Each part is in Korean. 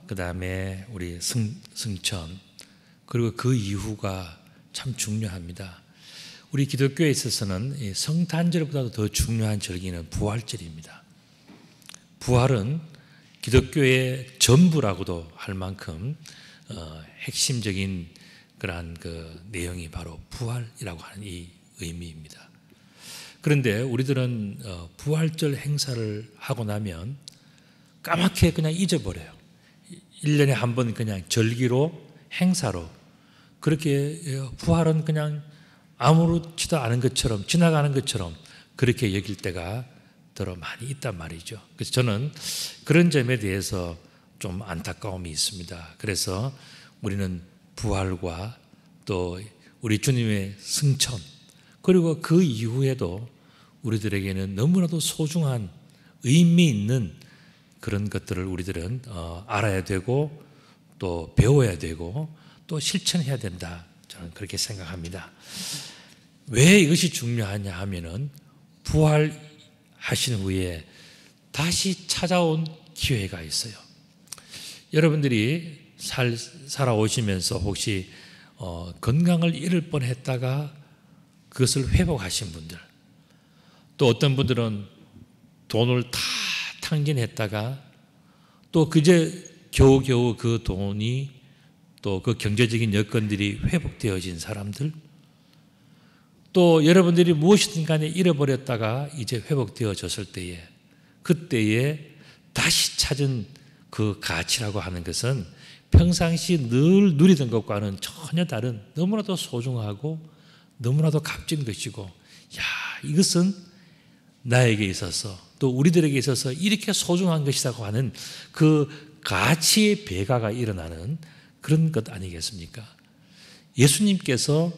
그 다음에 우리 승천, 그리고 그 이후가 참 중요합니다. 우리 기독교에 있어서는 성탄절보다도 더 중요한 절기는 부활절입니다. 부활은 기독교의 전부라고도 할 만큼 핵심적인 그러한 그 내용이 바로 부활이라고 하는 이 의미입니다. 그런데 우리들은 부활절 행사를 하고 나면 까맣게 그냥 잊어버려요. 1년에 한 번 그냥 절기로, 행사로, 그렇게 부활은 그냥 아무렇지도 않은 것처럼, 지나가는 것처럼 그렇게 여길 때가 더러 많이 있단 말이죠. 그래서 저는 그런 점에 대해서 좀 안타까움이 있습니다. 그래서 우리는 부활과 또 우리 주님의 승천, 그리고 그 이후에도 우리들에게는 너무나도 소중한 의미 있는 그런 것들을 우리들은 알아야 되고 또 배워야 되고 또 실천해야 된다, 저는 그렇게 생각합니다. 왜 이것이 중요하냐 하면은 부활하신 후에 다시 찾아온 기회가 있어요. 여러분들이 살아오시면서 혹시 건강을 잃을 뻔했다가 그것을 회복하신 분들, 또 어떤 분들은 돈을 다 탕진했다가 또 그제 겨우겨우 그 돈이 또 그 경제적인 여건들이 회복되어진 사람들, 또 여러분들이 무엇이든 간에 잃어버렸다가 이제 회복되어졌을 때에, 그때에 다시 찾은 그 가치라고 하는 것은 평상시 늘 누리던 것과는 전혀 다른 너무나도 소중하고 너무나도 값진 것이고, 이것은 나에게 있어서 또 우리들에게 있어서 이렇게 소중한 것이라고 하는 그 가치의 배가가 일어나는 그런 것 아니겠습니까? 예수님께서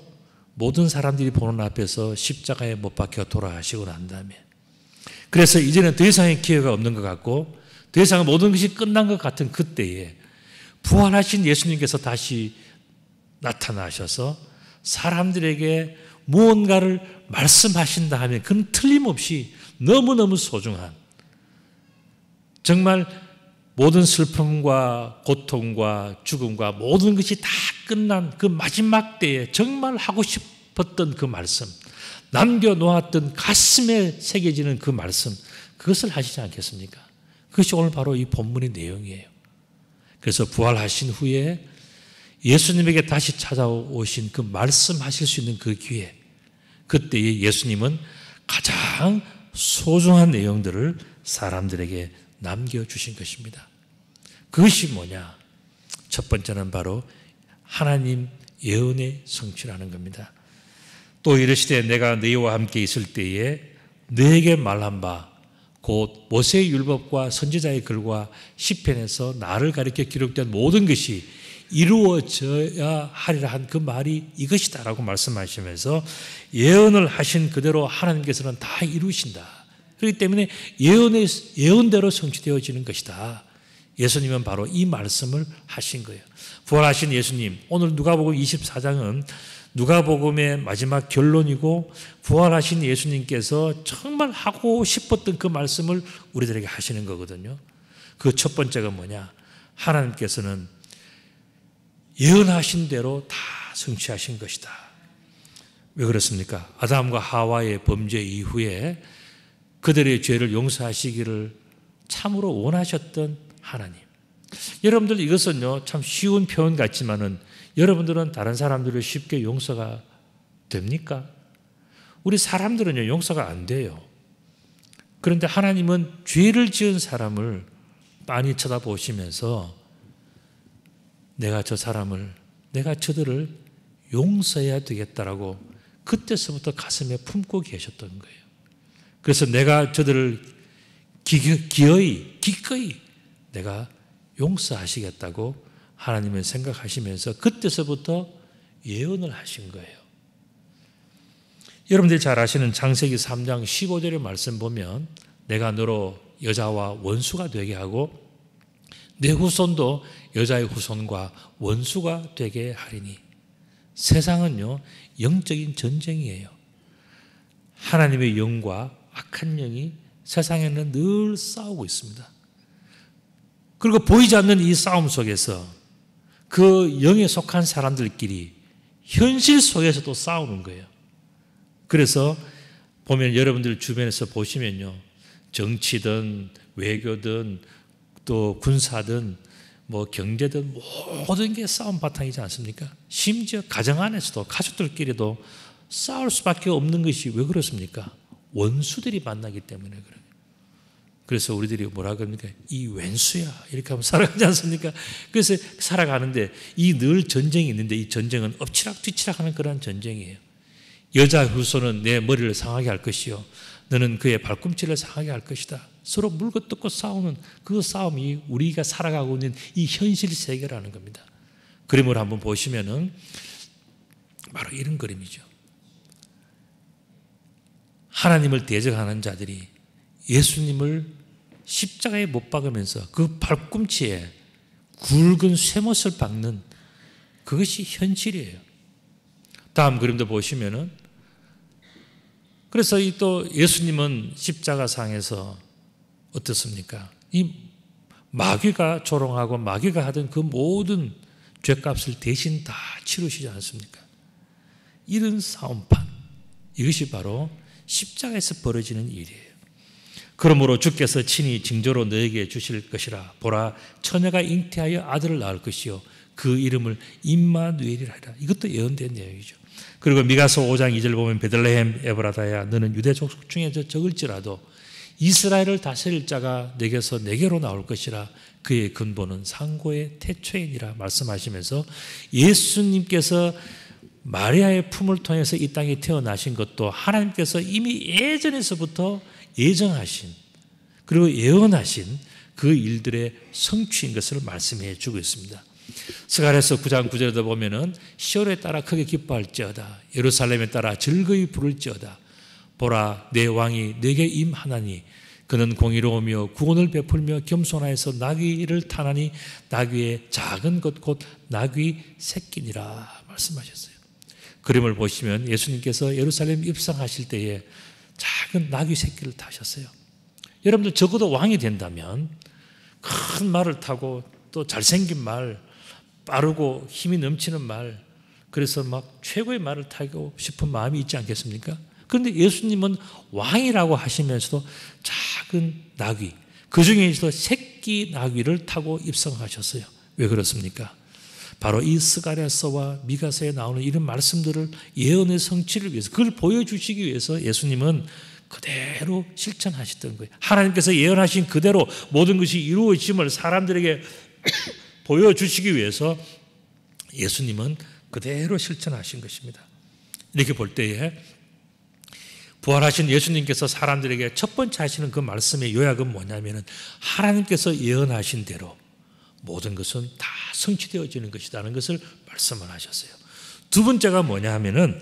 모든 사람들이 보는 앞에서 십자가에 못 박혀 돌아가시고 난 다음에, 그래서 이제는 더 이상의 기회가 없는 것 같고 더 이상 모든 것이 끝난 것 같은 그때에 부활하신 예수님께서 다시 나타나셔서 사람들에게 무언가를 말씀하신다 하면 그건 틀림없이 너무너무 소중한, 정말 모든 슬픔과 고통과 죽음과 모든 것이 다 끝난 그 마지막 때에 정말 하고 싶었던 그 말씀, 남겨놓았던 가슴에 새겨지는 그 말씀, 그것을 하시지 않겠습니까? 그것이 오늘 바로 이 본문의 내용이에요. 그래서 부활하신 후에 예수님에게 다시 찾아오신 그 말씀하실 수 있는 그 기회, 그때에 예수님은 가장 소중한 내용들을 사람들에게 남겨주신 것입니다. 그것이 뭐냐? 첫 번째는 바로 하나님 예언의 성취라는 겁니다. 또 이르시되 내가 너희와 함께 있을 때에 너에게 말한 바 곧 모세의 율법과 선지자의 글과 시편에서 나를 가리켜 기록된 모든 것이 이루어져야 하리라 한 그 말이 이것이다 라고 말씀하시면서 예언을 하신 그대로 하나님께서는 다 이루신다. 그렇기 때문에 예언대로 성취되어지는 것이다. 예수님은 바로 이 말씀을 하신 거예요. 부활하신 예수님, 오늘 누가복음 24장은 누가복음의 마지막 결론이고 부활하신 예수님께서 정말 하고 싶었던 그 말씀을 우리들에게 하시는 거거든요. 그 첫 번째가 뭐냐? 하나님께서는 예언하신 대로 다 성취하신 것이다. 왜 그렇습니까? 아담과 하와의 범죄 이후에 그들의 죄를 용서하시기를 참으로 원하셨던 하나님. 여러분들 이것은요 참 쉬운 표현 같지만은 여러분들은 다른 사람들을 쉽게 용서가 됩니까? 우리 사람들은요 용서가 안 돼요. 그런데 하나님은 죄를 지은 사람을 빤히 쳐다보시면서 내가 저들을 용서해야 되겠다라고 그때서부터 가슴에 품고 계셨던 거예요. 그래서 내가 저들을 기꺼이 내가 용서하시겠다고 하나님을 생각하시면서 그때서부터 예언을 하신 거예요. 여러분들이 잘 아시는 창세기 3장 15절의 말씀 보면 내가 너로 여자와 원수가 되게 하고 내 후손도 여자의 후손과 원수가 되게 하리니. 세상은요 영적인 전쟁이에요. 하나님의 영과 악한 영이 세상에는 늘 싸우고 있습니다. 그리고 보이지 않는 이 싸움 속에서 그 영에 속한 사람들끼리 현실 속에서도 싸우는 거예요. 그래서 보면 여러분들 주변에서 보시면요 정치든 외교든 또 군사든 뭐 경제든 모든 게 싸움 바탕이지 않습니까? 심지어 가정 안에서도 가족들끼리도 싸울 수밖에 없는 것이 왜 그렇습니까? 원수들이 만나기 때문에 그래요. 그래서 우리들이 뭐라 그럽니까? 이 왼수야 이렇게 하면 살아가지 않습니까? 그래서 살아가는데 이 늘 전쟁이 있는데 이 전쟁은 엎치락 뒤치락 하는 그런 전쟁이에요. 여자 후손은 내 머리를 상하게 할 것이요 너는 그의 발꿈치를 상하게 할 것이다. 서로 물고 뜯고 싸우는 그 싸움이 우리가 살아가고 있는 이 현실 세계라는 겁니다. 그림을 한번 보시면은 바로 이런 그림이죠. 하나님을 대적하는 자들이 예수님을 십자가에 못 박으면서 그 발꿈치에 굵은 쇠못을 박는 그것이 현실이에요. 다음 그림도 보시면은 그래서 이 또 예수님은 십자가상에서 어떻습니까? 이 마귀가 조롱하고 마귀가 하던 그 모든 죄값을 대신 다 치르시지 않습니까? 이런 싸움판 이것이 바로 십자가에서 벌어지는 일이에요. 그러므로 주께서 친히 징조로 너에게 주실 것이라. 보라 처녀가 잉태하여 아들을 낳을 것이요 그 이름을 임마누엘이라 하리라. 이것도 예언된 내용이죠. 그리고 미가서 5장 2절 보면 베들레헴 에브라다야 너는 유대 족속 중에 적을지라도 이스라엘을 다스릴 자가 내게서 내게로 나올 것이라. 그의 근본은 상고의 태초이니라 말씀하시면서 예수님께서 마리아의 품을 통해서 이 땅에 태어나신 것도 하나님께서 이미 예전에서부터 예정하신 그리고 예언하신 그 일들의 성취인 것을 말씀해 주고 있습니다. 스가랴서 9장 9절에도 보면은 시온에 따라 크게 기뻐할지어다 예루살렘에 따라 즐거이 부를지어다. 보라 내 왕이 내게 임하나니 그는 공의로우며 구원을 베풀며 겸손하여서 나귀를 타나니 나귀의 작은 것 곧 나귀 새끼니라 말씀하셨어요. 그림을 보시면 예수님께서 예루살렘 입성하실 때에 작은 나귀 새끼를 타셨어요. 여러분들 적어도 왕이 된다면 큰 말을 타고 또 잘생긴 말, 빠르고 힘이 넘치는 말, 그래서 막 최고의 말을 타고 싶은 마음이 있지 않겠습니까? 그런데 예수님은 왕이라고 하시면서도 작은 나귀, 그 중에서도 새끼 나귀를 타고 입성하셨어요. 왜 그렇습니까? 바로 이 스가랴서와 미가서에 나오는 이런 말씀들을 예언의 성취를 위해서 그걸 보여주시기 위해서 예수님은 그대로 실천하셨던 거예요. 하나님께서 예언하신 그대로 모든 것이 이루어짐을 사람들에게 보여주시기 위해서 예수님은 그대로 실천하신 것입니다. 이렇게 볼 때에 부활하신 예수님께서 사람들에게 첫 번째 하시는 그 말씀의 요약은 뭐냐면은 하나님께서 예언하신 대로 모든 것은 다 성취되어지는 것이라는 것을 말씀을 하셨어요. 두 번째가 뭐냐 하면은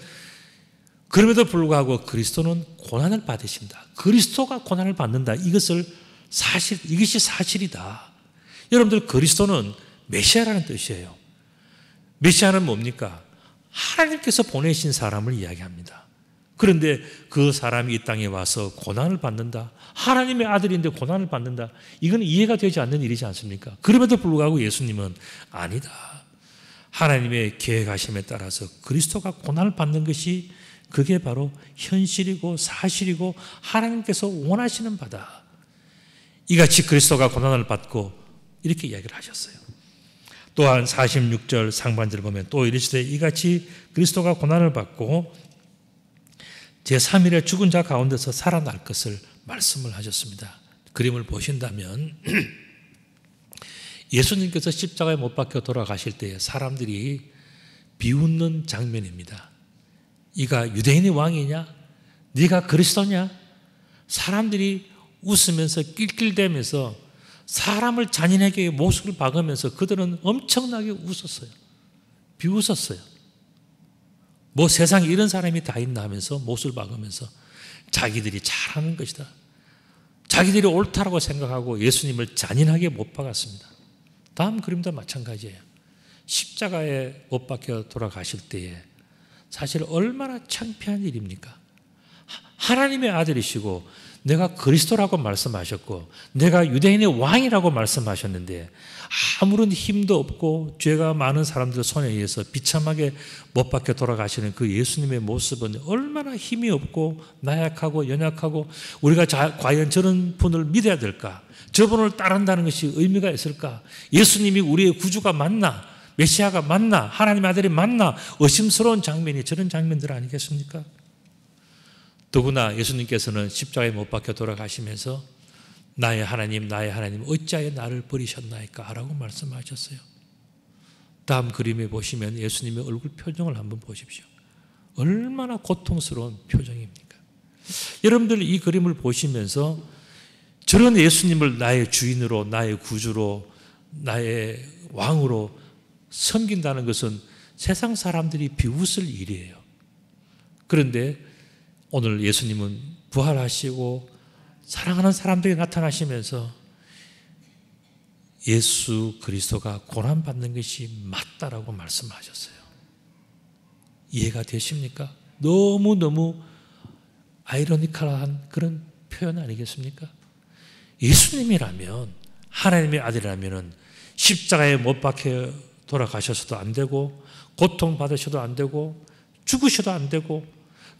그럼에도 불구하고 그리스도는 고난을 받으신다. 그리스도가 고난을 받는다. 이것이 사실이다. 여러분들 그리스도는 메시아라는 뜻이에요. 메시아는 뭡니까? 하나님께서 보내신 사람을 이야기합니다. 그런데 그 사람이 이 땅에 와서 고난을 받는다. 하나님의 아들인데 고난을 받는다. 이건 이해가 되지 않는 일이지 않습니까? 그럼에도 불구하고 예수님은 아니다. 하나님의 계획하심에 따라서 그리스도가 고난을 받는 것이 그게 바로 현실이고 사실이고 하나님께서 원하시는 바다. 이같이 그리스도가 고난을 받고 이렇게 이야기를 하셨어요. 또한 46절 상반절을 보면 또 이르시되 이같이 그리스도가 고난을 받고 제3일에 죽은 자 가운데서 살아날 것을 말씀을 하셨습니다. 그림을 보신다면 예수님께서 십자가에 못 박혀 돌아가실 때에 사람들이 비웃는 장면입니다. 이가 유대인의 왕이냐? 네가 그리스도냐? 사람들이 웃으면서 낄낄대면서 사람을 잔인하게 못을 박으면서 그들은 엄청나게 웃었어요. 비웃었어요. 뭐 세상에 이런 사람이 다 있나 하면서 못을 박으면서 자기들이 잘하는 것이다. 자기들이 옳다라고 생각하고 예수님을 잔인하게 못 박았습니다. 다음 그림도 마찬가지예요. 십자가에 못 박혀 돌아가실 때에 사실 얼마나 창피한 일입니까? 하나님의 아들이시고 내가 그리스도라고 말씀하셨고 내가 유대인의 왕이라고 말씀하셨는데 아무런 힘도 없고 죄가 많은 사람들 손에 의해서 비참하게 못 박혀 돌아가시는 그 예수님의 모습은 얼마나 힘이 없고 나약하고 연약하고 우리가 과연 저런 분을 믿어야 될까? 저분을 따른다는 것이 의미가 있을까? 예수님이 우리의 구주가 맞나? 메시아가 맞나? 하나님의 아들이 맞나? 의심스러운 장면이 저런 장면들 아니겠습니까? 더구나 예수님께서는 십자가에 못 박혀 돌아가시면서 나의 하나님 어찌하여 나를 버리셨나이까? 라고 말씀하셨어요. 다음 그림에 보시면 예수님의 얼굴 표정을 한번 보십시오. 얼마나 고통스러운 표정입니까? 여러분들 이 그림을 보시면서 저런 예수님을 나의 주인으로 나의 구주로 나의 왕으로 섬긴다는 것은 세상 사람들이 비웃을 일이에요. 그런데 오늘 예수님은 부활하시고 사랑하는 사람들이 나타나시면서 예수 그리스도가 고난받는 것이 맞다라고 말씀하셨어요. 이해가 되십니까? 너무너무 아이러니컬한 그런 표현 아니겠습니까? 예수님이라면 하나님의 아들이라면 십자가에 못 박혀 돌아가셔서도 안 되고 고통받으셔도 안 되고 죽으셔도 안 되고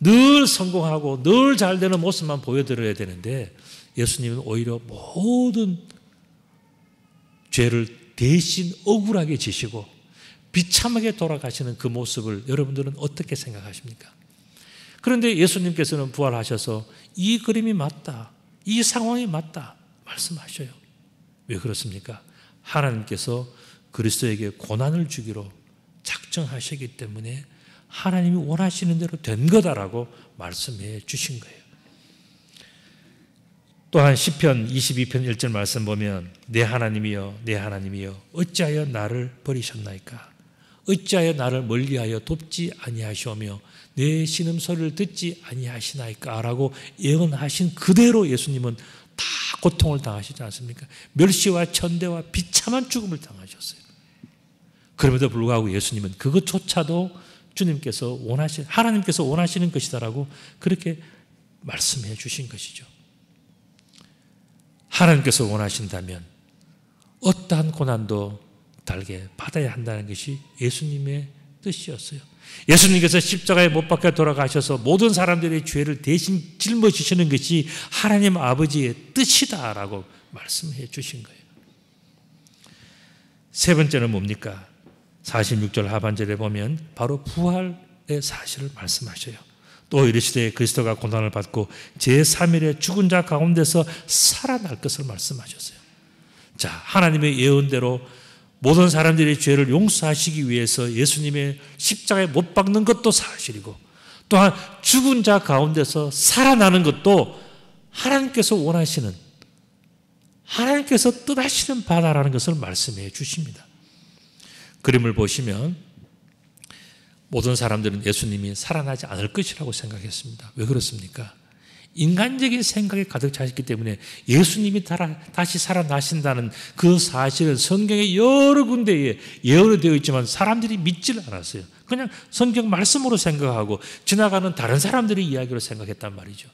늘 성공하고 늘 잘 되는 모습만 보여드려야 되는데 예수님은 오히려 모든 죄를 대신 억울하게 지시고 비참하게 돌아가시는 그 모습을 여러분들은 어떻게 생각하십니까? 그런데 예수님께서는 부활하셔서 이 그림이 맞다, 이 상황이 맞다 말씀하셔요. 왜 그렇습니까? 하나님께서 그리스도에게 고난을 주기로 작정하시기 때문에 하나님이 원하시는 대로 된 거다라고 말씀해 주신 거예요. 또한 시편 22편 1절 말씀 보면 내 하나님이여 내 하나님이여 어찌하여 나를 버리셨나이까? 어찌하여 나를 멀리하여 돕지 아니하시오며 내 신음소리를 듣지 아니하시나이까? 라고 예언하신 그대로 예수님은 다 고통을 당하시지 않습니까? 멸시와 천대와 비참한 죽음을 당하셨어요. 그럼에도 불구하고 예수님은 그것조차도 주님께서 하나님께서 원하시는 것이다라고 그렇게 말씀해 주신 것이죠. 하나님께서 원하신다면 어떠한 고난도 달게 받아야 한다는 것이 예수님의 뜻이었어요. 예수님께서 십자가에 못 박혀 돌아가셔서 모든 사람들의 죄를 대신 짊어지시는 것이 하나님 아버지의 뜻이다라고 말씀해 주신 거예요. 세 번째는 뭡니까? 46절 하반절에 보면 바로 부활의 사실을 말씀하셔요. 또 이르시되 그리스도가 고난을 받고 제3일에 죽은 자 가운데서 살아날 것을 말씀하셨어요. 자, 하나님의 예언대로 모든 사람들의 죄를 용서하시기 위해서 예수님의 십자가에 못 박는 것도 사실이고, 또한 죽은 자 가운데서 살아나는 것도 하나님께서 원하시는, 하나님께서 뜻하시는 바다라는 것을 말씀해 주십니다. 그림을 보시면 모든 사람들은 예수님이 살아나지 않을 것이라고 생각했습니다. 왜 그렇습니까? 인간적인 생각이 가득 차 있기 때문에 예수님이 다시 살아나신다는 그 사실은 성경의 여러 군데에 예언이 되어 있지만 사람들이 믿지를 않았어요. 그냥 성경 말씀으로 생각하고 지나가는 다른 사람들의 이야기로 생각했단 말이죠.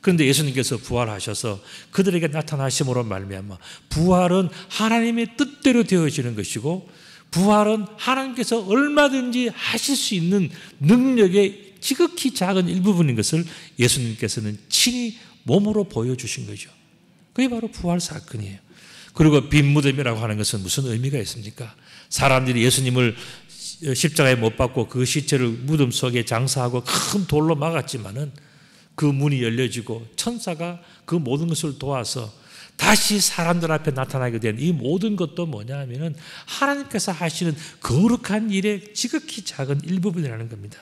그런데 예수님께서 부활하셔서 그들에게 나타나심으로 말미암아 부활은 하나님의 뜻대로 되어지는 것이고, 부활은 하나님께서 얼마든지 하실 수 있는 능력의 지극히 작은 일부분인 것을 예수님께서는 친히 몸으로 보여주신 거죠. 그게 바로 부활 사건이에요. 그리고 빈 무덤이라고 하는 것은 무슨 의미가 있습니까? 사람들이 예수님을 십자가에 못 박고 그 시체를 무덤 속에 장사하고 큰 돌로 막았지만은 그 문이 열려지고 천사가 그 모든 것을 도와서 다시 사람들 앞에 나타나게 된 이 모든 것도 뭐냐 하면은 하나님께서 하시는 거룩한 일의 지극히 작은 일부분이라는 겁니다.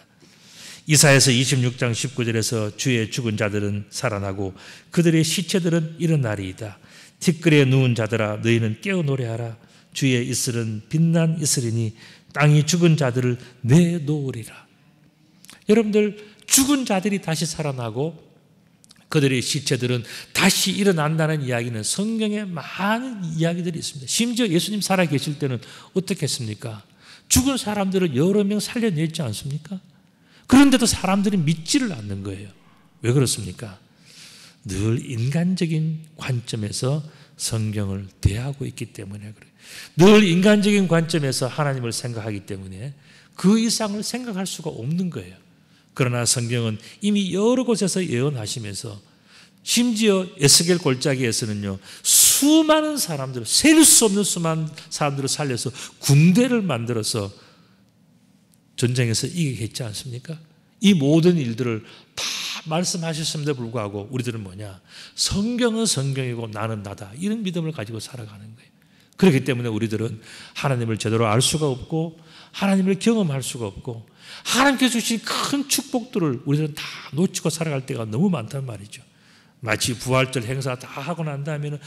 이사야서 26장 19절에서 주의 죽은 자들은 살아나고 그들의 시체들은 일어나리이다. 티끌에 누운 자들아 너희는 깨어 노래하라. 주의 이슬은 빛난 이슬이니 땅이 죽은 자들을 내놓으리라. 여러분들, 죽은 자들이 다시 살아나고 그들의 시체들은 다시 일어난다는 이야기는 성경에 많은 이야기들이 있습니다. 심지어 예수님 살아계실 때는 어떻게 했습니까? 죽은 사람들을 여러 명 살려냈지 않습니까? 그런데도 사람들이 믿지를 않는 거예요. 왜 그렇습니까? 늘 인간적인 관점에서 성경을 대하고 있기 때문에 그래요. 늘 인간적인 관점에서 하나님을 생각하기 때문에 그 이상을 생각할 수가 없는 거예요. 그러나 성경은 이미 여러 곳에서 예언하시면서 심지어 에스겔 골짜기에서는요, 수많은 사람들, 셀 수 없는 수많은 사람들을 살려서 군대를 만들어서 전쟁에서 이기게 했지 않습니까? 이 모든 일들을 다 말씀하셨음에도 불구하고 우리들은 뭐냐? 성경은 성경이고 나는 나다. 이런 믿음을 가지고 살아가는 거예요. 그렇기 때문에 우리들은 하나님을 제대로 알 수가 없고 하나님을 경험할 수가 없고 하나님께서 주신 큰 축복들을 우리들은 다 놓치고 살아갈 때가 너무 많단 말이죠. 마치 부활절 행사 다 하고 난 다음에는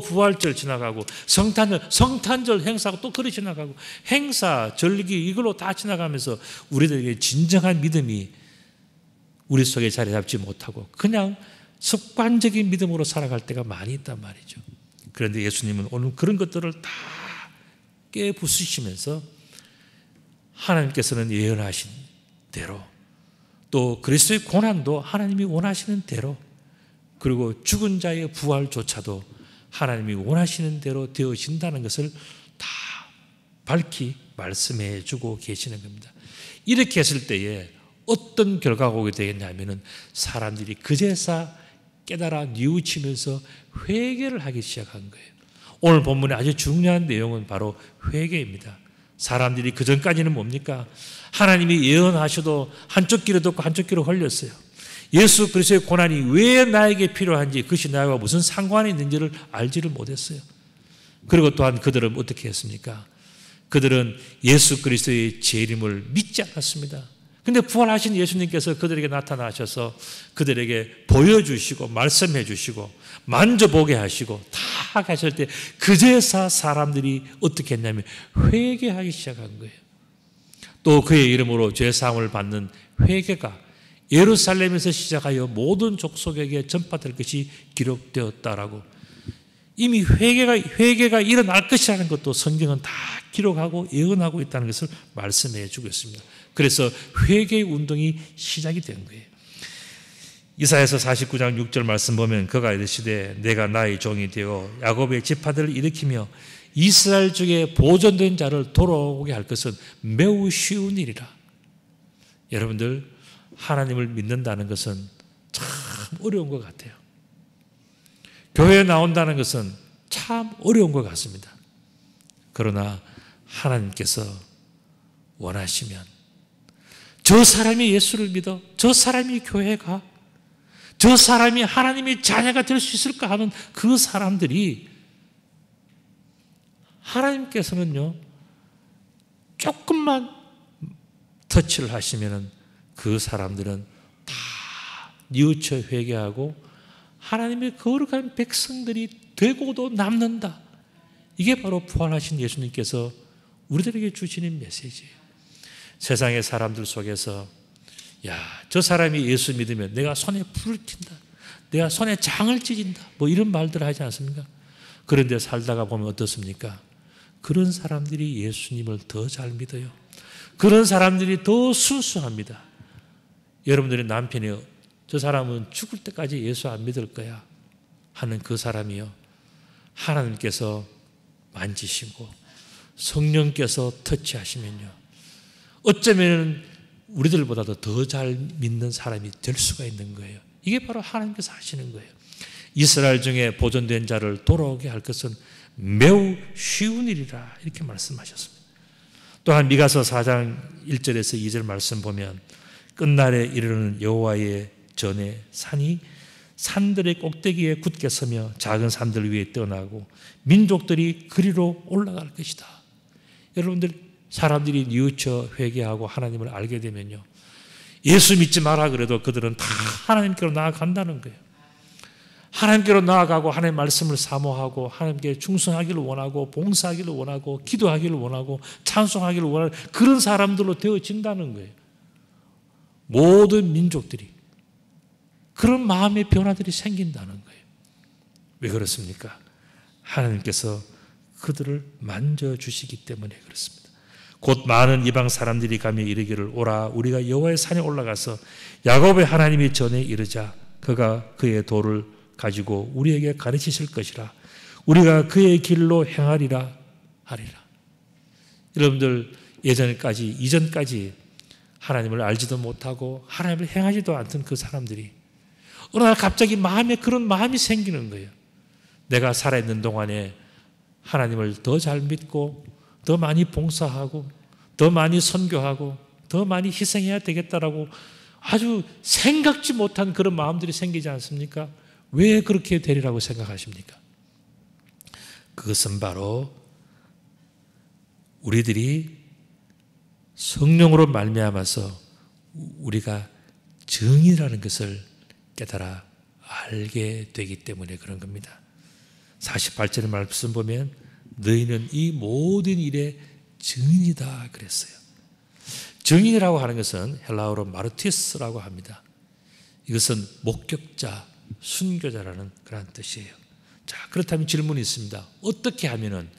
부활절 지나가고 성탄절 행사가 또 그리 지나가고 행사, 절기 이걸로 다 지나가면서 우리들에게 진정한 믿음이 우리 속에 자리 잡지 못하고 그냥 습관적인 믿음으로 살아갈 때가 많이 있단 말이죠. 그런데 예수님은 오늘 그런 것들을 다 깨부수시면서 하나님께서는 예언하신 대로, 또 그리스도의 고난도 하나님이 원하시는 대로, 그리고 죽은 자의 부활조차도 하나님이 원하시는 대로 되어진다는 것을 다 밝히 말씀해 주고 계시는 겁니다. 이렇게 했을 때에 어떤 결과가 오게 되겠냐면은 사람들이 그제서 깨달아 뉘우치면서 회개를 하기 시작한 거예요. 오늘 본문의 아주 중요한 내용은 바로 회개입니다. 사람들이 그전까지는 뭡니까? 하나님이 예언하셔도 한쪽 귀로 듣고 한쪽 귀로 흘렸어요. 예수 그리스도의 고난이 왜 나에게 필요한지, 그것이 나와 무슨 상관이 있는지를 알지를 못했어요. 그리고 또한 그들은 어떻게 했습니까? 그들은 예수 그리스도의 재림을 믿지 않았습니다. 근데 부활하신 예수님께서 그들에게 나타나셔서 그들에게 보여주시고 말씀해 주시고 만져보게 하시고 다 하실 때 그제서 사람들이 어떻게 했냐면 회개하기 시작한 거예요. 또 그의 이름으로 죄사함을 받는 회개가 예루살렘에서 시작하여 모든 족속에게 전파될 것이 기록되었다라고, 이미 회개가 일어날 것이라는 것도 성경은 다 기록하고 예언하고 있다는 것을 말씀해 주고 있습니다. 그래서 회개 운동이 시작이 된 거예요. 이사야서 49장 6절 말씀 보면 그가 이르시되 내가 나의 종이 되어 야곱의 지파들을 일으키며 이스라엘 중에 보존된 자를 돌아오게 할 것은 매우 쉬운 일이라. 여러분들, 하나님을 믿는다는 것은 참 어려운 것 같아요. 교회에 나온다는 것은 참 어려운 것 같습니다. 그러나 하나님께서 원하시면 저 사람이 예수를 믿어, 저 사람이 교회에 가, 저 사람이 하나님의 자녀가 될 수 있을까 하는 그 사람들이 하나님께서는요 조금만 터치를 하시면은 그 사람들은 다 뉘우쳐 회개하고 하나님의 거룩한 백성들이 되고도 남는다. 이게 바로 부활하신 예수님께서 우리들에게 주시는 메시지예요. 세상의 사람들 속에서 야, 저 사람이 예수 믿으면 내가 손에 불을 튄다, 내가 손에 장을 찢는다, 뭐 이런 말들을 하지 않습니까? 그런데 살다가 보면 어떻습니까? 그런 사람들이 예수님을 더 잘 믿어요. 그런 사람들이 더 순수합니다. 여러분들의 남편이 저 사람은 죽을 때까지 예수 안 믿을 거야 하는 그 사람이요, 하나님께서 만지시고 성령께서 터치하시면요, 어쩌면 우리들보다도 더 잘 믿는 사람이 될 수가 있는 거예요. 이게 바로 하나님께서 하시는 거예요. 이스라엘 중에 보존된 자를 돌아오게 할 것은 매우 쉬운 일이라 이렇게 말씀하셨습니다. 또한 미가서 4장 1절에서 2절 말씀 보면 끝날에 이르는 여호와의 전에 산이 산들의 꼭대기에 굳게 서며 작은 산들 위에 떠나고 민족들이 그리로 올라갈 것이다. 여러분들, 사람들이 뉘우쳐 회개하고 하나님을 알게 되면요, 예수 믿지 마라 그래도 그들은 다 하나님께로 나아간다는 거예요. 하나님께로 나아가고 하나님의 말씀을 사모하고 하나님께 충성하기를 원하고 봉사하기를 원하고 기도하기를 원하고 찬송하기를 원하는 그런 사람들로 되어진다는 거예요. 모든 민족들이 그런 마음의 변화들이 생긴다는 거예요. 왜 그렇습니까? 하나님께서 그들을 만져주시기 때문에 그렇습니다. 곧 많은 이방 사람들이 가며 이르기를 오라 우리가 여호와의 산에 올라가서 야곱의 하나님이 전에 이르자 그가 그의 도를 가지고 우리에게 가르치실 것이라 우리가 그의 길로 행하리라 하리라. 여러분들, 이전까지 하나님을 알지도 못하고 하나님을 행하지도 않던 그 사람들이 어느 날 갑자기 그런 마음이 생기는 거예요. 내가 살아있는 동안에 하나님을 더 잘 믿고 더 많이 봉사하고 더 많이 선교하고 더 많이 희생해야 되겠다라고 아주 생각지 못한 그런 마음들이 생기지 않습니까? 왜 그렇게 되리라고 생각하십니까? 그것은 바로 우리들이 성령으로 말미암아서 우리가 정의라는 것을 깨달아 알게 되기 때문에 그런 겁니다. 48절의 말씀 보면 너희는 이 모든 일의 증인이다 그랬어요. 증인이라고 하는 것은 헬라어로 마르티스라고 합니다. 이것은 목격자, 순교자라는 그런 뜻이에요. 자, 그렇다면 질문이 있습니다. 어떻게 하면은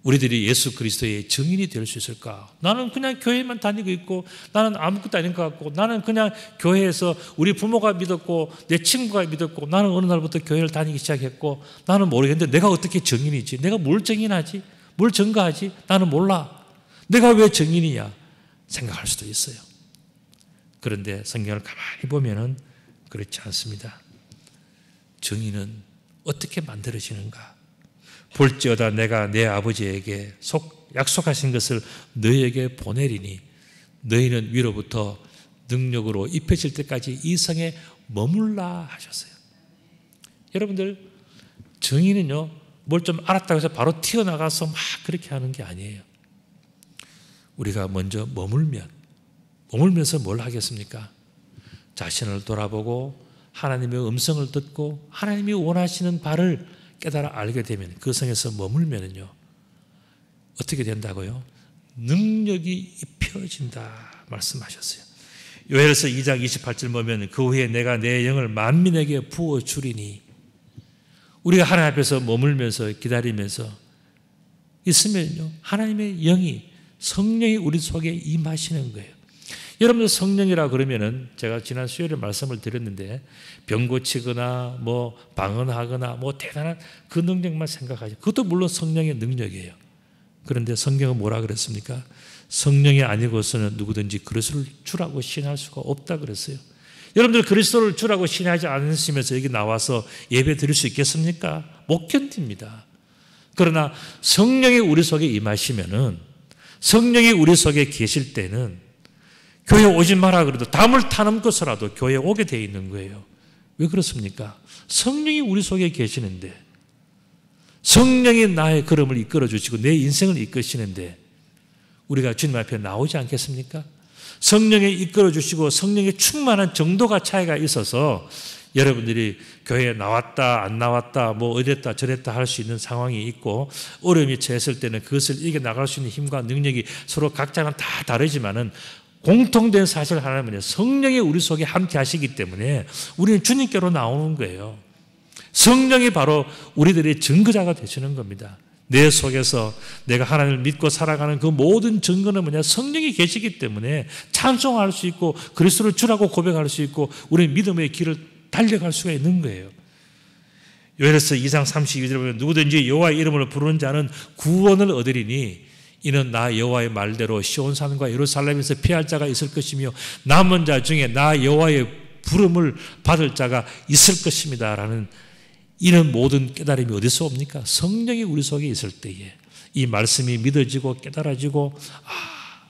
우리들이 예수 그리스도의 증인이 될 수 있을까? 나는 그냥 교회만 다니고 있고 나는 아무것도 아닌 것 같고 나는 그냥 교회에서 우리 부모가 믿었고 내 친구가 믿었고 나는 어느 날부터 교회를 다니기 시작했고 나는 모르겠는데 내가 어떻게 증인이지? 내가 뭘 증인하지? 뭘 증거하지? 나는 몰라. 내가 왜 증인이냐? 생각할 수도 있어요. 그런데 성경을 가만히 보면은 그렇지 않습니다. 증인은 어떻게 만들어지는가? 볼지어다 내가 내 아버지에게 약속하신 것을 너희에게 보내리니 너희는 위로부터 능력으로 입혀질 때까지 이 성에 머물라 하셨어요. 여러분들, 증인은요 뭘 좀 알았다고 해서 바로 튀어나가서 막 그렇게 하는 게 아니에요. 우리가 먼저 머물면서 뭘 하겠습니까? 자신을 돌아보고 하나님의 음성을 듣고 하나님이 원하시는 바를 깨달아 알게 되면 그 성에서 머물면은요 어떻게 된다고요? 능력이 입혀진다 말씀하셨어요. 요엘서 2장 28절 보면 그 후에 내가 내 영을 만민에게 부어주리니, 우리가 하나님 앞에서 머물면서 기다리면서 있으면요 하나님의 영이, 성령이 우리 속에 임하시는 거예요. 여러분들, 성령이라 그러면은 제가 지난 수요일에 말씀을 드렸는데 병 고치거나 뭐 방언하거나 뭐 대단한 그 능력만 생각하죠. 그것도 물론 성령의 능력이에요. 그런데 성경은 뭐라 그랬습니까? 성령이 아니고서는 누구든지 그리스도를 주라고 신할 수가 없다 그랬어요. 여러분들, 그리스도를 주라고 신하지 않으시면서 여기 나와서 예배 드릴 수 있겠습니까? 못 견딥니다. 그러나 성령이 우리 속에 임하시면은, 성령이 우리 속에 계실 때는 교회 오지 마라 그래도 담을 타는 것으로라도 교회에 오게 되어 있는 거예요. 왜 그렇습니까? 성령이 우리 속에 계시는데, 성령이 나의 걸음을 이끌어 주시고 내 인생을 이끄시는데 우리가 주님 앞에 나오지 않겠습니까? 성령에 이끌어 주시고 성령에 충만한 정도가 차이가 있어서 여러분들이 교회에 나왔다 안 나왔다 뭐 이랬다 저랬다 할 수 있는 상황이 있고 어려움이 처했을 때는 그것을 이겨나갈 수 있는 힘과 능력이 서로 각자는 다 다르지만은 공통된 사실 하나는 성령이 우리 속에 함께 하시기 때문에 우리는 주님께로 나오는 거예요. 성령이 바로 우리들의 증거자가 되시는 겁니다. 내 속에서 내가 하나님을 믿고 살아가는 그 모든 증거는 뭐냐? 성령이 계시기 때문에 찬송할 수 있고 그리스도를 주라고 고백할 수 있고 우리는 믿음의 길을 달려갈 수가 있는 거예요. 요엘서 2장 32절에 보면 누구든지 여호와의 이름으로 부르는 자는 구원을 얻으리니 이는 나 여호와의 말대로 시온산과 예루살렘에서 피할 자가 있을 것이며 남은 자 중에 나 여호와의 부름을 받을 자가 있을 것입니다 라는 이런 모든 깨달음이 어디서 옵니까? 성령이 우리 속에 있을 때에 이 말씀이 믿어지고 깨달아지고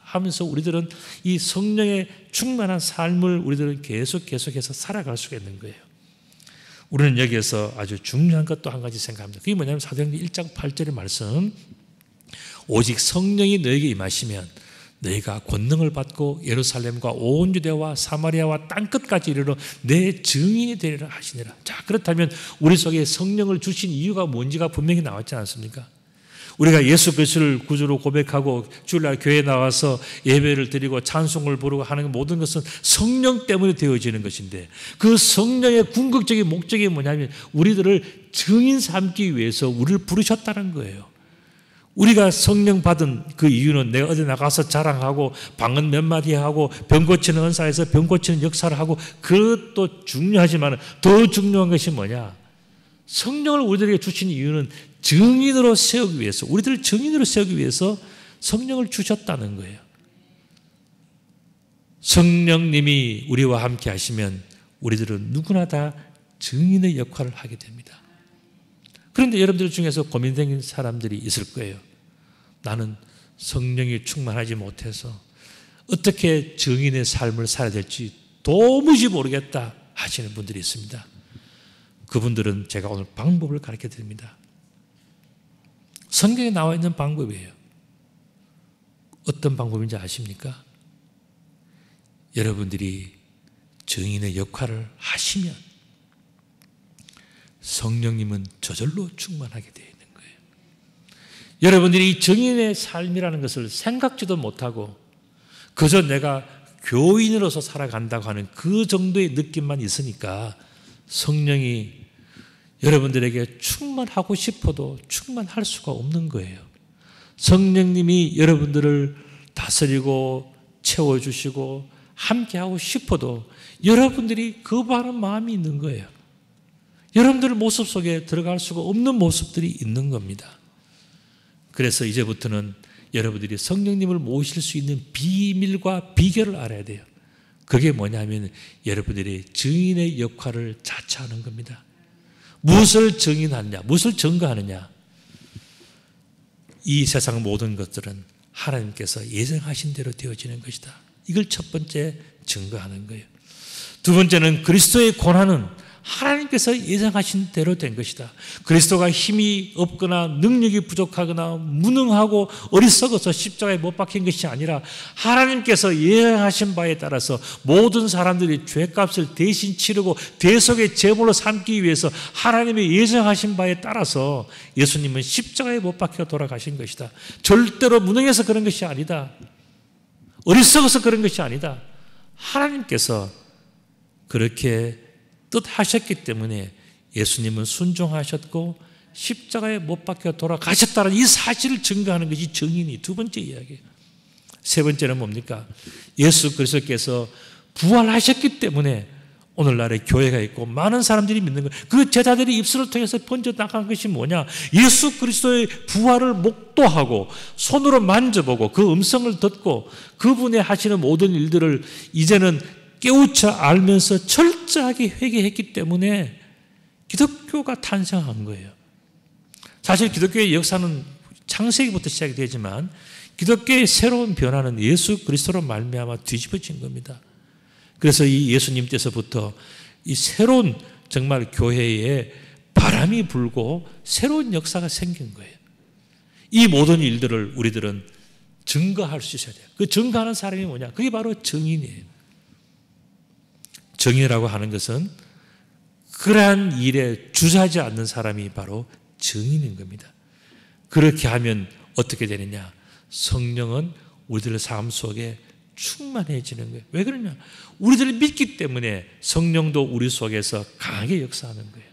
하면서 우리들은 이 성령의 충만한 삶을 우리들은 계속해서 살아갈 수가 있는 거예요. 우리는 여기에서 아주 중요한 것도 한 가지 생각합니다. 그게 뭐냐면 사도행전 1장 8절의 말씀 오직 성령이 너에게 임하시면 너희가 권능을 받고 예루살렘과 온 유대와 사마리아와 땅끝까지 이르러 내 증인이 되리라 하시니라. 자, 그렇다면 우리 속에 성령을 주신 이유가 뭔지가 분명히 나왔지 않습니까? 우리가 예수 그리스도를 구주로 고백하고 주일날 교회에 나와서 예배를 드리고 찬송을 부르고 하는 모든 것은 성령 때문에 되어지는 것인데 그 성령의 궁극적인 목적이 뭐냐면 우리들을 증인 삼기 위해서 우리를 부르셨다는 거예요. 우리가 성령 받은 그 이유는 내가 어디 나가서 자랑하고 방언 몇 마디 하고 병 고치는 은사에서 병 고치는 역사를 하고 그것도 중요하지만 더 중요한 것이 뭐냐? 성령을 우리들에게 주신 이유는 증인으로 세우기 위해서 우리들을 증인으로 세우기 위해서 성령을 주셨다는 거예요. 성령님이 우리와 함께 하시면 우리들은 누구나 다 증인의 역할을 하게 됩니다. 그런데 여러분들 중에서 고민되는 사람들이 있을 거예요. 나는 성령이 충만하지 못해서 어떻게 증인의 삶을 살아야 될지 도무지 모르겠다 하시는 분들이 있습니다. 그분들은 제가 오늘 방법을 가르쳐 드립니다. 성경에 나와 있는 방법이에요. 어떤 방법인지 아십니까? 여러분들이 증인의 역할을 하시면 성령님은 저절로 충만하게 되어 있는 거예요. 여러분들이 증인의 삶이라는 것을 생각지도 못하고 그저 내가 교인으로서 살아간다고 하는 그 정도의 느낌만 있으니까 성령이 여러분들에게 충만하고 싶어도 충만할 수가 없는 거예요. 성령님이 여러분들을 다스리고 채워주시고 함께하고 싶어도 여러분들이 거부하는 마음이 있는 거예요. 여러분들 모습 속에 들어갈 수가 없는 모습들이 있는 겁니다. 그래서 이제부터는 여러분들이 성령님을 모실 수 있는 비밀과 비결을 알아야 돼요. 그게 뭐냐면 여러분들이 증인의 역할을 자처하는 겁니다. 무엇을 증인하느냐, 무엇을 증거하느냐. 이 세상 모든 것들은 하나님께서 예정하신 대로 되어지는 것이다. 이걸 첫 번째 증거하는 거예요. 두 번째는 그리스도의 고난은 하나님께서 예정하신 대로 된 것이다. 그리스도가 힘이 없거나 능력이 부족하거나 무능하고 어리석어서 십자가에 못 박힌 것이 아니라 하나님께서 예정하신 바에 따라서 모든 사람들이 죄값을 대신 치르고 대속의 제물로 삼기 위해서 하나님의 예정하신 바에 따라서 예수님은 십자가에 못 박혀 돌아가신 것이다. 절대로 무능해서 그런 것이 아니다. 어리석어서 그런 것이 아니다. 하나님께서 그렇게 뜻하셨기 때문에 예수님은 순종하셨고 십자가에 못 박혀 돌아가셨다는 이 사실을 증거하는 것이 증인이 두 번째 이야기예요. 세 번째는 뭡니까? 예수 그리스도께서 부활하셨기 때문에 오늘날에 교회가 있고 많은 사람들이 믿는 거예요. 그 제자들이 입술을 통해서 번져나간 것이 뭐냐? 예수 그리스도의 부활을 목도하고 손으로 만져보고 그 음성을 듣고 그분의 하시는 모든 일들을 이제는 깨우쳐 알면서 철저하게 회개했기 때문에 기독교가 탄생한 거예요. 사실 기독교의 역사는 창세기부터 시작이 되지만 기독교의 새로운 변화는 예수 그리스도로 말미암아 뒤집어진 겁니다. 그래서 이 예수님 때서부터 이 새로운 정말 교회에 바람이 불고 새로운 역사가 생긴 거예요. 이 모든 일들을 우리들은 증거할 수 있어야 돼요. 그 증거하는 사람이 뭐냐? 그게 바로 증인이에요. 증인이라고 하는 것은 그러한 일에 주저하지 않는 사람이 바로 증인인 겁니다. 그렇게 하면 어떻게 되느냐? 성령은 우리들의 삶 속에 충만해지는 거예요. 왜 그러냐? 우리들을 믿기 때문에 성령도 우리 속에서 강하게 역사하는 거예요.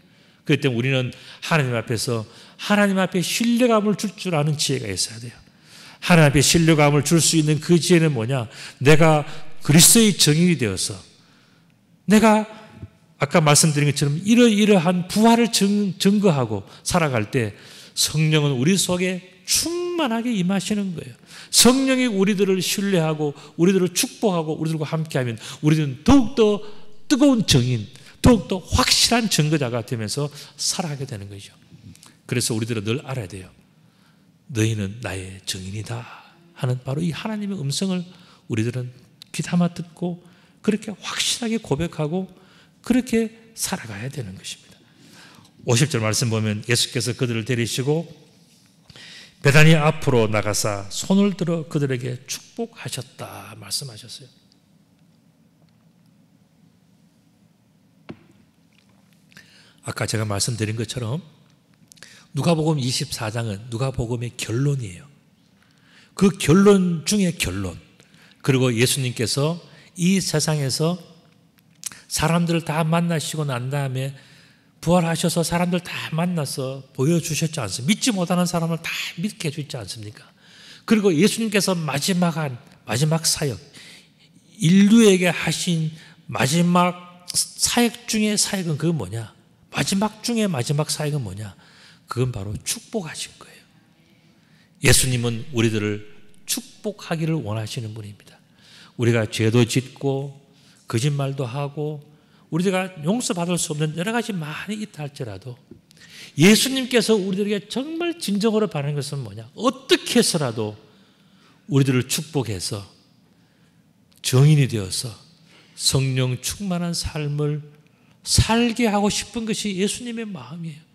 그렇기 때문에 우리는 하나님 앞에서 하나님 앞에 신뢰감을 줄 줄 아는 지혜가 있어야 돼요. 하나님 앞에 신뢰감을 줄 수 있는 그 지혜는 뭐냐? 내가 그리스도의 증인이 되어서 내가 아까 말씀드린 것처럼 이러한 부활을 증거하고 살아갈 때 성령은 우리 속에 충만하게 임하시는 거예요. 성령이 우리들을 신뢰하고 우리들을 축복하고 우리들과 함께하면 우리는 더욱더 뜨거운 증인, 더욱더 확실한 증거자가 되면서 살아가게 되는 거죠. 그래서 우리들은 늘 알아야 돼요. 너희는 나의 증인이다 하는 바로 이 하나님의 음성을 우리들은 귀담아 듣고 그렇게 확실하게 고백하고 그렇게 살아가야 되는 것입니다. 50절 말씀 보면 예수께서 그들을 데리시고 베다니 앞으로 나가사 손을 들어 그들에게 축복하셨다 말씀하셨어요. 아까 제가 말씀드린 것처럼 누가복음 24장은 누가복음의 결론이에요. 그 결론 중에 결론. 그리고 예수님께서 이 세상에서 사람들을 다 만나시고 난 다음에 부활하셔서 사람들 다 만나서 보여주셨지 않습니까? 믿지 못하는 사람을 다 믿게 해주지 않습니까? 그리고 예수님께서 마지막 사역, 인류에게 하신 마지막 사역 중에 사역은 그건 뭐냐? 마지막 중에 마지막 사역은 뭐냐? 그건 바로 축복하신 거예요. 예수님은 우리들을 축복하기를 원하시는 분입니다. 우리가 죄도 짓고 거짓말도 하고 우리가 용서받을 수 없는 여러 가지 많이 있다 할지라도 예수님께서 우리들에게 정말 진정으로 바라는 것은 뭐냐? 어떻게 해서라도 우리들을 축복해서 정인이 되어서 성령 충만한 삶을 살게 하고 싶은 것이 예수님의 마음이에요.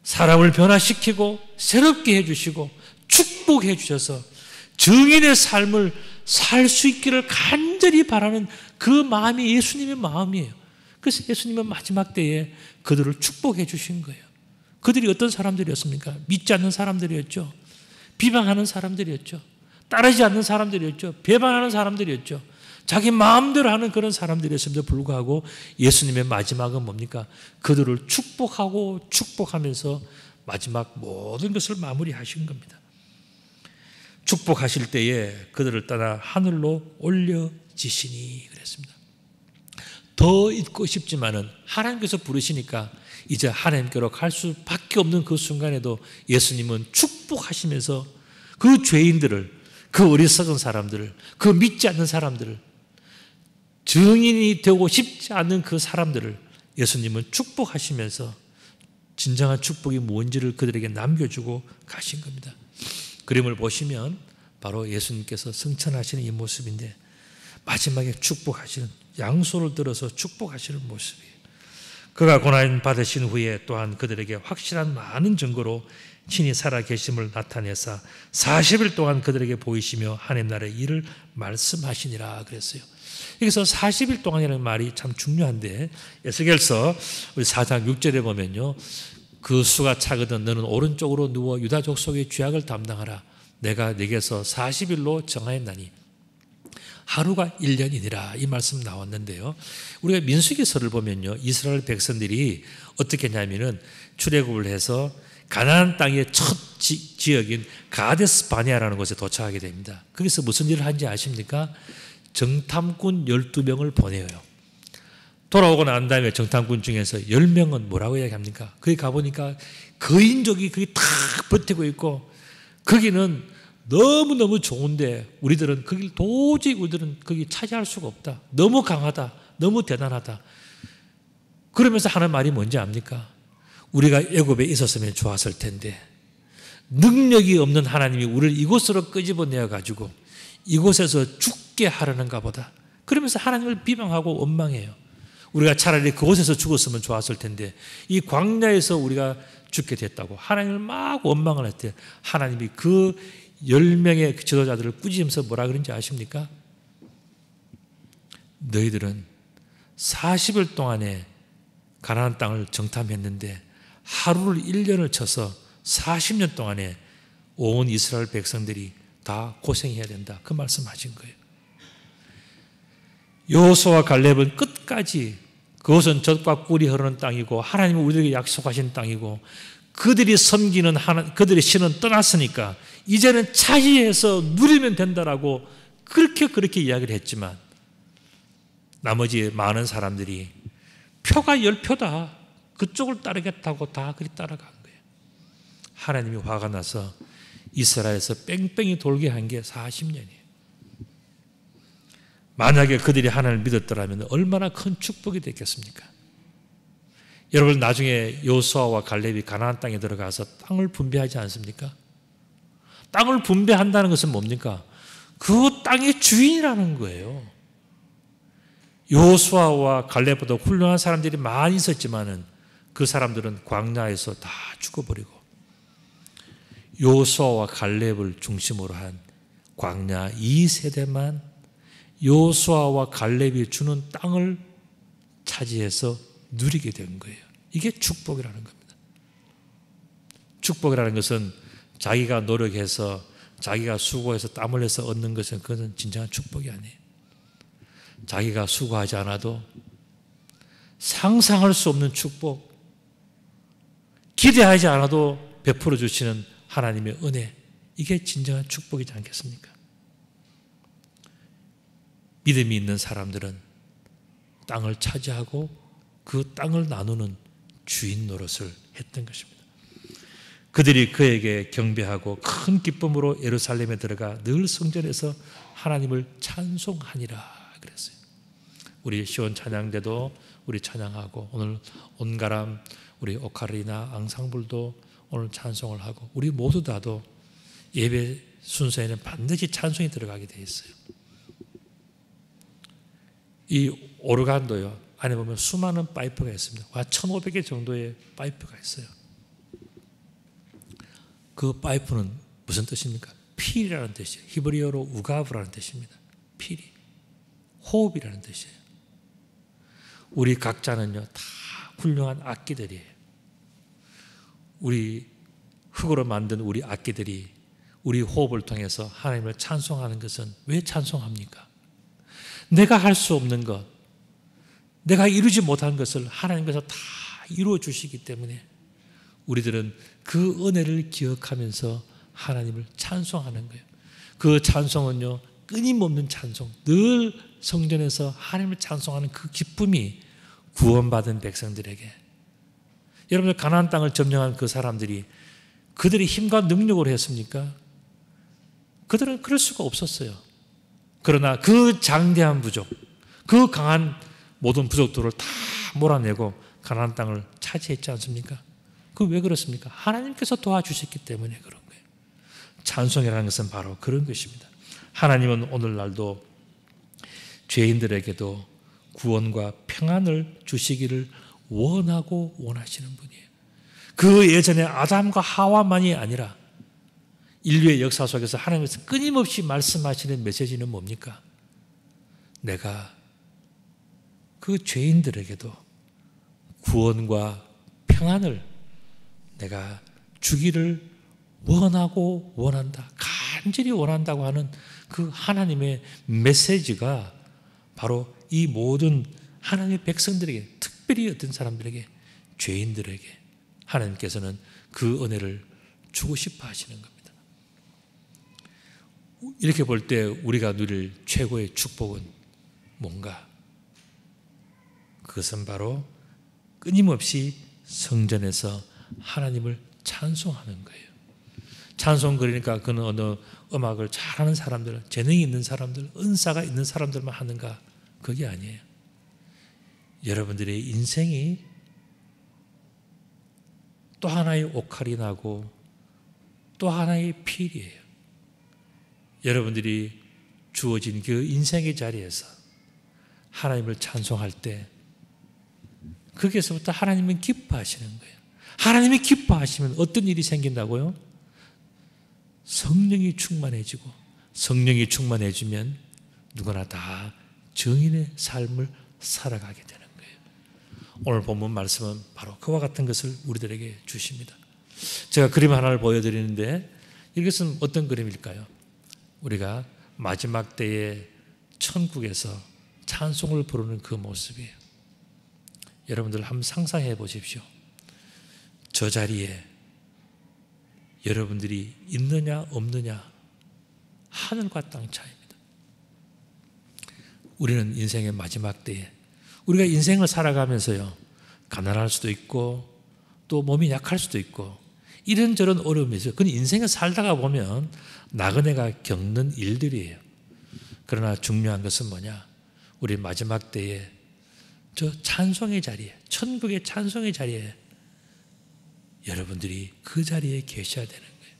사람을 변화시키고 새롭게 해주시고 축복해 주셔서 정인의 삶을 살 수 있기를 간절히 바라는 그 마음이 예수님의 마음이에요. 그래서 예수님은 마지막 때에 그들을 축복해 주신 거예요. 그들이 어떤 사람들이었습니까? 믿지 않는 사람들이었죠. 비방하는 사람들이었죠. 따르지 않는 사람들이었죠. 배반하는 사람들이었죠. 자기 마음대로 하는 그런 사람들이었음에도 불구하고 예수님의 마지막은 뭡니까? 그들을 축복하고 축복하면서 마지막 모든 것을 마무리하신 겁니다. 축복하실 때에 그들을 떠나 하늘로 올려지시니 그랬습니다. 더 있고 싶지만은 하나님께서 부르시니까 이제 하나님께로 갈 수밖에 없는 그 순간에도 예수님은 축복하시면서 그 죄인들을, 그 어리석은 사람들을, 그 믿지 않는 사람들을, 증인이 되고 싶지 않은 그 사람들을 예수님은 축복하시면서 진정한 축복이 뭔지를 그들에게 남겨주고 가신 겁니다. 그림을 보시면 바로 예수님께서 승천하시는 이 모습인데 마지막에 축복하시는, 양손을 들어서 축복하시는 모습이에요. 그가 고난 받으신 후에 또한 그들에게 확실한 많은 증거로 친히 살아계심을 나타내사 40일 동안 그들에게 보이시며 하나님 나라의 일을 말씀하시니라 그랬어요. 여기서 40일 동안이라는 말이 참 중요한데 에스겔서 우리 4장 6절에 보면요, 그 수가 차거든 너는 오른쪽으로 누워 유다 족속의 죄악을 담당하라. 내가 네게서 40일로 정하였나니 하루가 1년이니라. 이 말씀 나왔는데요, 우리가 민수기서를 보면요, 이스라엘 백성들이 어떻게 했냐면은 출애굽을 해서 가나안 땅의 첫 지역인 가데스 바네아라는 곳에 도착하게 됩니다. 거기서 무슨 일을 하는지 아십니까? 정탐꾼 12명을 보내요. 돌아오고 난 다음에 정탐꾼 중에서 10명은 뭐라고 이야기합니까? 거기 가보니까 거인족이 거기 탁 버티고 있고 거기는 너무너무 좋은데 우리들은 거기 도저히 우리들은 거기 차지할 수가 없다. 너무 강하다. 너무 대단하다. 그러면서 하는 말이 뭔지 압니까? 우리가 애굽에 있었으면 좋았을 텐데 능력이 없는 하나님이 우리를 이곳으로 끄집어내어 가지고 이곳에서 죽게 하려는가 보다. 그러면서 하나님을 비방하고 원망해요. 우리가 차라리 그곳에서 죽었으면 좋았을 텐데 이 광야에서 우리가 죽게 됐다고 하나님을 막 원망을 했대요. 하나님이 그 10명의 지도자들을 꾸짖으면서 뭐라 그런지 아십니까? 너희들은 40일 동안에 가나안 땅을 정탐했는데 하루를 1년을 쳐서 40년 동안에 온 이스라엘 백성들이 다 고생해야 된다. 그 말씀하신 거예요. 여호수아와 갈렙은 끝까지 그것은 젖과 꿀이 흐르는 땅이고 하나님은 우리에게 약속하신 땅이고 그들이 섬기는 그들의 신은 떠났으니까 이제는 차지해서 누리면 된다라고 그렇게 이야기를 했지만 나머지 많은 사람들이 표가 10표다. 그쪽을 따르겠다고 다 그리 따라간 거예요. 하나님이 화가 나서 이스라엘에서 뺑뺑이 돌게 한 게 40년이에요. 만약에 그들이 하나님을 믿었더라면 얼마나 큰 축복이 됐겠습니까? 여러분 나중에 여호수아와 갈렙이 가나안 땅에 들어가서 땅을 분배하지 않습니까? 땅을 분배한다는 것은 뭡니까? 그 땅의 주인이라는 거예요. 여호수아와 갈렙보다 훌륭한 사람들이 많이 있었지만은 그 사람들은 광야에서 다 죽어버리고 여호수아와 갈렙을 중심으로 한 광야 2세대만 여호수아와 갈렙이 주는 땅을 차지해서 누리게 된 거예요. 이게 축복이라는 겁니다. 축복이라는 것은 자기가 노력해서 자기가 수고해서 땀 흘려서 얻는 것은 그것은 진정한 축복이 아니에요. 자기가 수고하지 않아도 상상할 수 없는 축복, 기대하지 않아도 베풀어 주시는 하나님의 은혜, 이게 진정한 축복이지 않겠습니까? 믿음이 있는 사람들은 땅을 차지하고 그 땅을 나누는 주인 노릇을 했던 것입니다. 그들이 그에게 경배하고 큰 기쁨으로 예루살렘에 들어가 늘 성전에서 하나님을 찬송하니라 그랬어요. 우리 시온 찬양대도 우리 찬양하고 오늘 온가람 우리 오카리나 앙상블도 오늘 찬송을 하고 우리 모두 다도 예배 순서에는 반드시 찬송이 들어가게 되어 있어요. 이 오르간도요 안에 보면 수많은 파이프가 있습니다. 1500개 정도의 파이프가 있어요. 그 파이프는 무슨 뜻입니까? 필이라는 뜻이에요. 히브리어로 우가브라는 뜻입니다. 필이 호흡이라는 뜻이에요. 우리 각자는요 다 훌륭한 악기들이에요. 우리 흙으로 만든 우리 악기들이 우리 호흡을 통해서 하나님을 찬송하는 것은 왜 찬송합니까? 내가 할 수 없는 것, 내가 이루지 못한 것을 하나님께서 다 이루어 주시기 때문에 우리들은 그 은혜를 기억하면서 하나님을 찬송하는 거예요. 그 찬송은요 끊임없는 찬송, 늘 성전에서 하나님을 찬송하는 그 기쁨이 구원받은 백성들에게, 여러분들 가나안 땅을 점령한 그 사람들이 그들이 힘과 능력으로 했습니까? 그들은 그럴 수가 없었어요. 그러나 그 장대한 부족, 그 강한 모든 부족들을 다 몰아내고 가나안 땅을 차지했지 않습니까? 그 왜 그렇습니까? 하나님께서 도와주셨기 때문에 그런 거예요. 찬송이라는 것은 바로 그런 것입니다. 하나님은 오늘날도 죄인들에게도 구원과 평안을 주시기를 원하고 원하시는 분이에요. 그 예전에 아담과 하와만이 아니라 인류의 역사 속에서 하나님께서 끊임없이 말씀하시는 메시지는 뭡니까? 내가 그 죄인들에게도 구원과 평안을 내가 주기를 원하고 원한다, 간절히 원한다고 하는 그 하나님의 메시지가 바로 이 모든 하나님의 백성들에게, 특별히 어떤 사람들에게, 죄인들에게 하나님께서는 그 은혜를 주고 싶어 하시는 겁니다. 이렇게 볼 때 우리가 누릴 최고의 축복은 뭔가? 그것은 바로 끊임없이 성전에서 하나님을 찬송하는 거예요. 찬송 그러니까 그는 어느 음악을 잘하는 사람들, 재능이 있는 사람들, 은사가 있는 사람들만 하는가? 그게 아니에요. 여러분들의 인생이 또 하나의 오카리나고 또 하나의 필이에요. 여러분들이 주어진 그 인생의 자리에서 하나님을 찬송할 때 거기에서부터 하나님은 기뻐하시는 거예요. 하나님이 기뻐하시면 어떤 일이 생긴다고요? 성령이 충만해지고, 성령이 충만해지면 누구나 다 정인의 삶을 살아가게 되는 거예요. 오늘 본문 말씀은 바로 그와 같은 것을 우리들에게 주십니다. 제가 그림 하나를 보여드리는데, 이것은 어떤 그림일까요? 우리가 마지막 때에 천국에서 찬송을 부르는 그 모습이에요. 여러분들 한번 상상해 보십시오. 저 자리에 여러분들이 있느냐 없느냐, 하늘과 땅 차이입니다. 우리는 인생의 마지막 때에, 우리가 인생을 살아가면서요, 가난할 수도 있고 또 몸이 약할 수도 있고 이런저런 어려움이 있어요. 그건 인생을 살다가 보면 나그네가 겪는 일들이에요. 그러나 중요한 것은 뭐냐? 우리 마지막 때에 저 찬송의 자리에, 천국의 찬송의 자리에 여러분들이 그 자리에 계셔야 되는 거예요.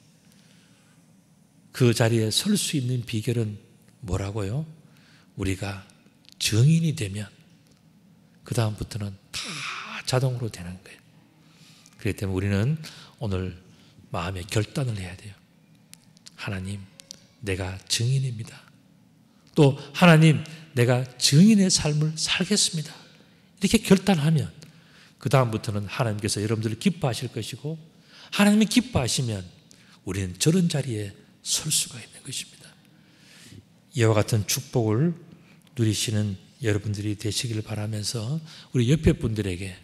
그 자리에 설 수 있는 비결은 뭐라고요? 우리가 정인이 되면 그 다음부터는 다 자동으로 되는 거예요. 그렇기 때문에 우리는 오늘 마음의 결단을 해야 돼요. 하나님, 내가 증인입니다. 또 하나님, 내가 증인의 삶을 살겠습니다. 이렇게 결단하면 그 다음부터는 하나님께서 여러분들을 기뻐하실 것이고, 하나님이 기뻐하시면 우리는 저런 자리에 설 수가 있는 것입니다. 이와 같은 축복을 누리시는 여러분들이 되시기를 바라면서 우리 옆에 분들에게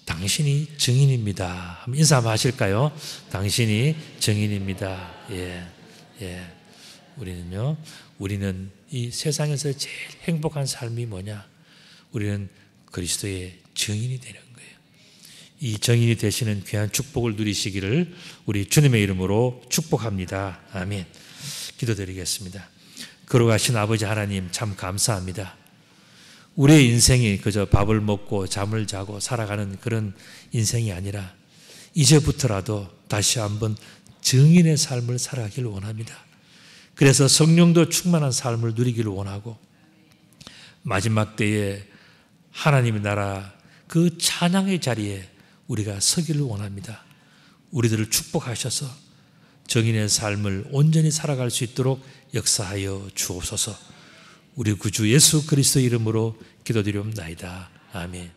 당신이 증인입니다. 한번 인사 한번 하실까요? 당신이 증인입니다. 예. 우리는 이 세상에서 제일 행복한 삶이 뭐냐? 우리는 그리스도의 증인이 되는 거예요. 이 증인이 되시는 귀한 축복을 누리시기를 우리 주님의 이름으로 축복합니다. 아멘. 기도드리겠습니다. 거룩하신 아버지 하나님, 참 감사합니다. 우리의 인생이 그저 밥을 먹고 잠을 자고 살아가는 그런 인생이 아니라 이제부터라도 다시 한번 증인의 삶을 살아가기를 원합니다. 그래서 성령도 충만한 삶을 누리기를 원하고, 마지막 때에 하나님의 나라 그 찬양의 자리에 우리가 서기를 원합니다. 우리들을 축복하셔서 정인의 삶을 온전히 살아갈 수 있도록 역사하여 주옵소서. 우리 구주 예수 그리스도 이름으로 기도드리옵나이다. 아멘.